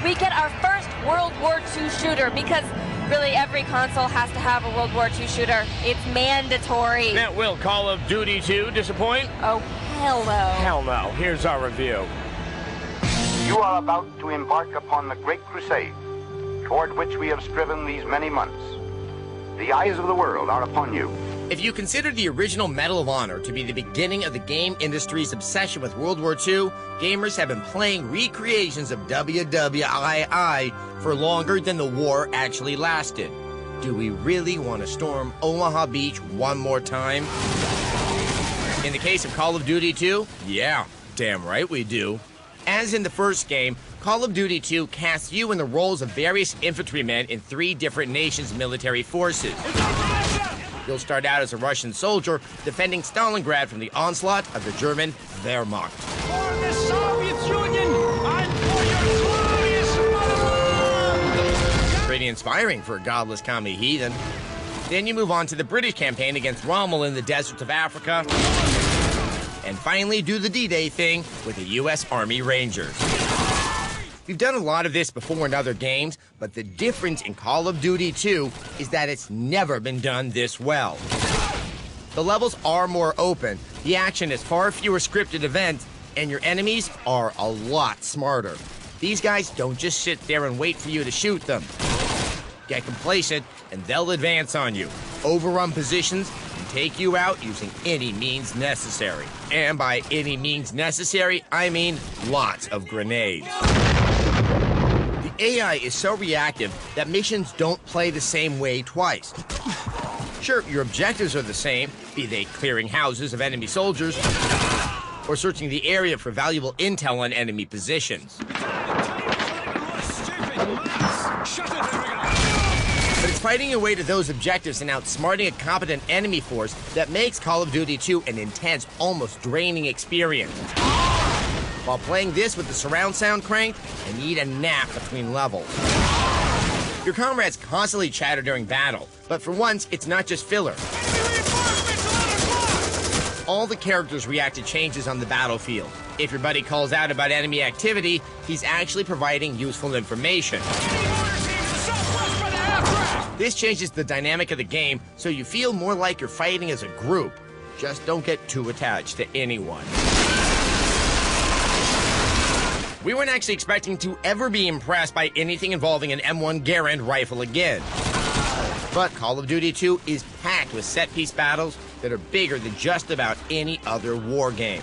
we get our first World War II shooter, because really every console has to have a World War II shooter. It's mandatory. Now, will Call of Duty 2 disappoint? Oh, hell no. Hell no. Here's our review. You are about to embark upon the great crusade toward which we have striven these many months. The eyes of the world are upon you. If you consider the original Medal of Honor to be the beginning of the game industry's obsession with World War II, gamers have been playing recreations of WWII for longer than the war actually lasted. Do we really want to storm Omaha Beach one more time? In the case of Call of Duty 2, yeah, damn right we do. As in the first game, Call of Duty 2 casts you in the roles of various infantrymen in 3 different nations' military forces. You'll start out as a Russian soldier defending Stalingrad from the onslaught of the German Wehrmacht. For the Soviet Union and for your glorious motherland! Pretty inspiring for a godless commie heathen. Then you move on to the British campaign against Rommel in the deserts of Africa. And finally do the D-Day thing with the U.S. Army Rangers. We've done a lot of this before in other games, but the difference in Call of Duty 2 is that it's never been done this well. The levels are more open, the action has far fewer scripted events, and your enemies are a lot smarter. These guys don't just sit there and wait for you to shoot them. Get complacent, and they'll advance on you, overrun positions, and take you out using any means necessary. And by any means necessary, I mean lots of grenades. The AI is so reactive that missions don't play the same way twice. Sure, your objectives are the same, be they clearing houses of enemy soldiers or searching the area for valuable intel on enemy positions. But it's fighting your way to those objectives and outsmarting a competent enemy force that makes Call of Duty 2 an intense, almost draining experience. While playing this with the surround sound cranked, you need a nap between levels. Your comrades constantly chatter during battle, but for once, it's not just filler. All the characters react to changes on the battlefield. If your buddy calls out about enemy activity, he's actually providing useful information. This changes the dynamic of the game, so you feel more like you're fighting as a group. Just don't get too attached to anyone. We weren't actually expecting to ever be impressed by anything involving an M1 Garand rifle again. But Call of Duty 2 is packed with set-piece battles that are bigger than just about any other war game.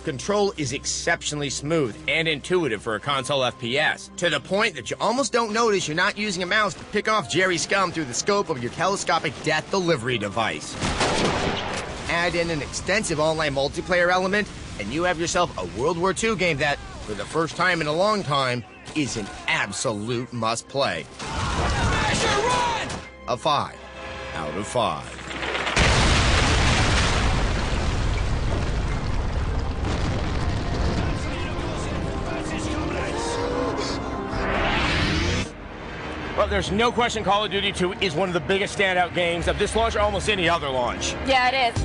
Control is exceptionally smooth and intuitive for a console FPS, to the point that you almost don't notice you're not using a mouse to pick off Jerry Scum through the scope of your telescopic death delivery device. Add in an extensive online multiplayer element, and you have yourself a World War II game that, for the first time in a long time, is an absolute must-play. A 5 out of 5. Well, there's no question Call of Duty 2 is one of the biggest standout games of this launch or almost any other launch. Yeah, it is.